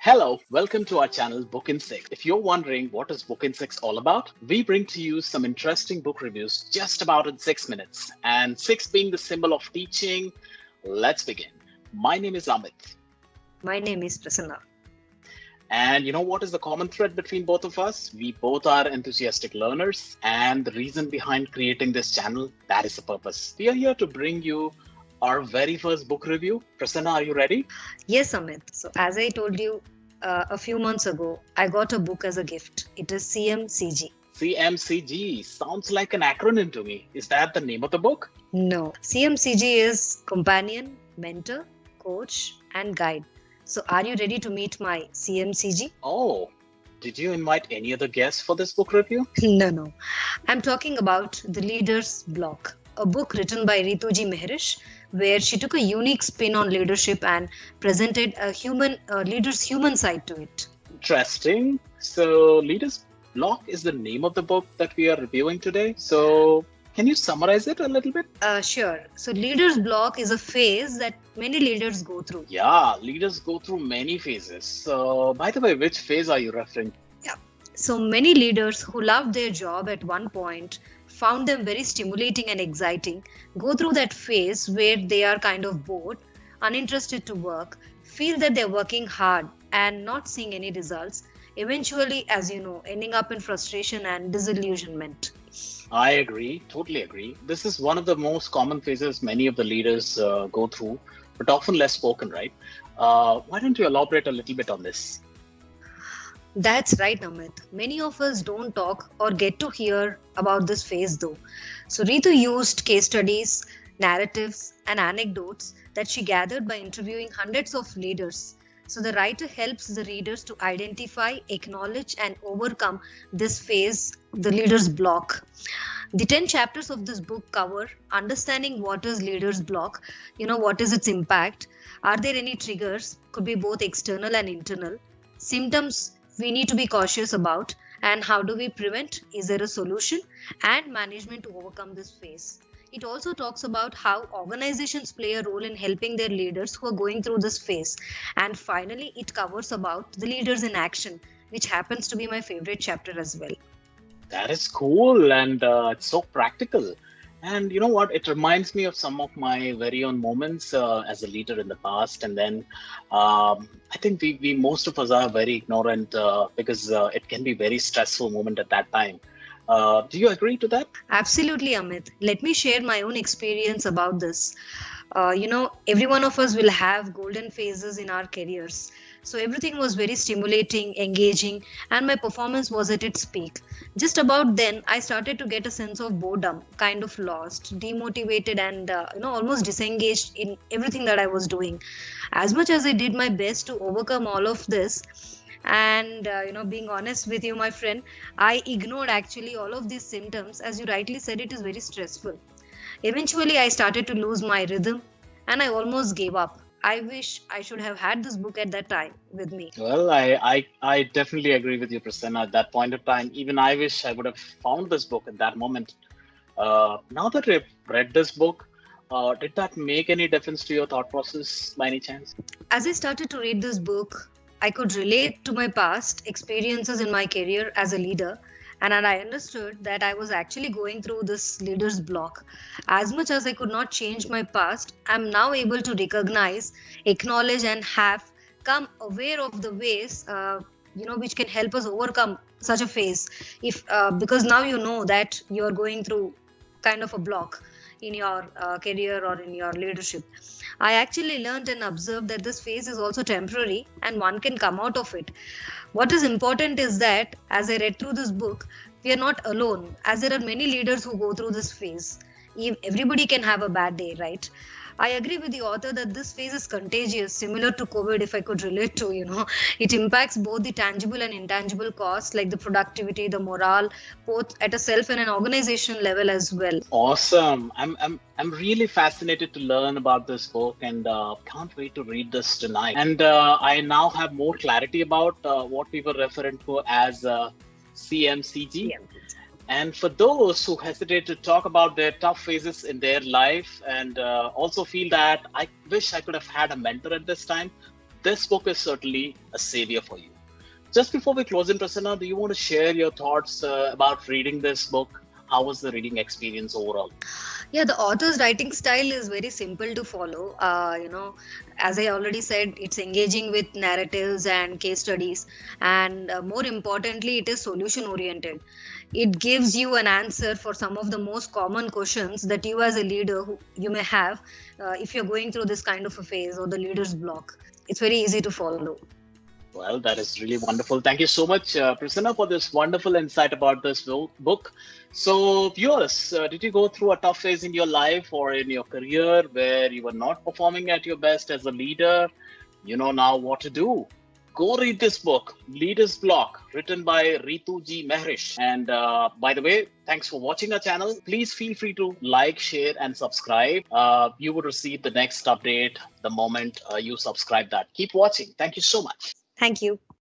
Hello, welcome to our channel Book in 6. If you're wondering what is Book in 6 all about, we bring to you some interesting book reviews just about in 6 minutes. And 6 being the symbol of teaching, let's begin. My name is Amit. My name is Prasanna. And you know what is the common thread between both of us? We both are enthusiastic learners, and the reason behind creating this channel, that is the purpose. We are here to bring you our very first book review. Prasanna, are you ready? Yes, Amit. So, as I told you a few months ago, I got a book as a gift. It is CMCG. CMCG sounds like an acronym to me. Is that the name of the book? No, CMCG is companion, mentor, coach, and guide. So, are you ready to meet my CMCG? Oh, did you invite any other guests for this book review? No. I'm talking about The Leader's Block, a book written by Ritu G Mehrish, where she took a unique spin on leadership and presented a leader's human side to it. Interesting. So, Leader's Block is the name of the book that we are reviewing today. So, can you summarize it a little bit? Sure. So, leader's block is a phase that many leaders go through. Yeah, leaders go through many phases. So, by the way, which phase are you referring to? So, many leaders who loved their job at one point, found them very stimulating and exciting, go through that phase where they are kind of bored, uninterested to work, feel that they're working hard and not seeing any results, eventually, as you know, ending up in frustration and disillusionment. I agree, totally agree. This is one of the most common phases many of the leaders go through, but often less spoken, right? Why don't you elaborate a little bit on this? That's right, Amit. Many of us don't talk or get to hear about this phase though. So, Ritu used case studies, narratives, and anecdotes that she gathered by interviewing hundreds of leaders. So, the writer helps the readers to identify, acknowledge, and overcome this phase, the leader's block. The 10 chapters of this book cover understanding what is leader's block, what is its impact, are there any triggers, could be both external and internal, symptoms we need to be cautious about, and how do we prevent, is there a solution, and management to overcome this phase. It also talks about how organizations play a role in helping their leaders who are going through this phase. And finally, it covers about the leaders in action, which happens to be my favorite chapter as well. That is cool, and it's so practical. And you know what? It reminds me of some of my very own moments as a leader in the past. And then I think we most of us are very ignorant because it can be very stressful moment at that time. Do you agree to that? Absolutely, Amit. Let me share my own experience about this. Every one of us will have golden phases in our careers. So everything was very stimulating, engaging, and my performance was at its peak. Just about then, I started to get a sense of boredom, kind of lost, demotivated, and almost disengaged in everything that I was doing. As much as I did my best to overcome all of this, and being honest with you, my friend, I ignored actually all of these symptoms. As you rightly said, it is very stressful. Eventually, I started to lose my rhythm and I almost gave up. I wish I should have had this book at that time with me. Well, I definitely agree with you, Prasanna. At that point of time, even I wish I would have found this book at that moment. Now that I've read this book, did that make any difference to your thought process by any chance? As I started to read this book, I could relate to my past experiences in my career as a leader, and I understood that I was actually going through this leader's block. As much as I could not change my past, I'm now able to recognize, acknowledge, and have come aware of the ways which can help us overcome such a phase. If because now you know that you are going through kind of a block in your career or in your leadership. I actually learned and observed that this phase is also temporary and one can come out of it. What is important is that as I read through this book, we are not alone, as there are many leaders who go through this phase. Everybody can have a bad day, right? I agree with the author that this phase is contagious, similar to COVID, if I could relate to, It impacts both the tangible and intangible costs, like the productivity, the morale, both at a self and an organization level as well. Awesome. I'm really fascinated to learn about this book and can't wait to read this tonight. And I now have more clarity about what we were referring to as CMCG. Yeah. And for those who hesitate to talk about their tough phases in their life and also feel that I wish I could have had a mentor at this time, this book is certainly a savior for you. Just before we close in, Prasanna, do you want to share your thoughts about reading this book? How was the reading experience overall? Yeah, the author's writing style is very simple to follow. As I already said, it's engaging with narratives and case studies, and more importantly, it is solution oriented. It gives you an answer for some of the most common questions that you, as a leader, you may have if you're going through this kind of a phase or the leader's block. It's very easy to follow. Well, that is really wonderful. Thank you so much, Prasanna, for this wonderful insight about this book. So, viewers, did you go through a tough phase in your life or in your career where you were not performing at your best as a leader? You know now what to do. Go read this book, Leader's Block, written by Ritu G Mehrish. And by the way, thanks for watching our channel. Please feel free to like, share, and subscribe. You will receive the next update the moment you subscribe that. Keep watching. Thank you so much. Thank you.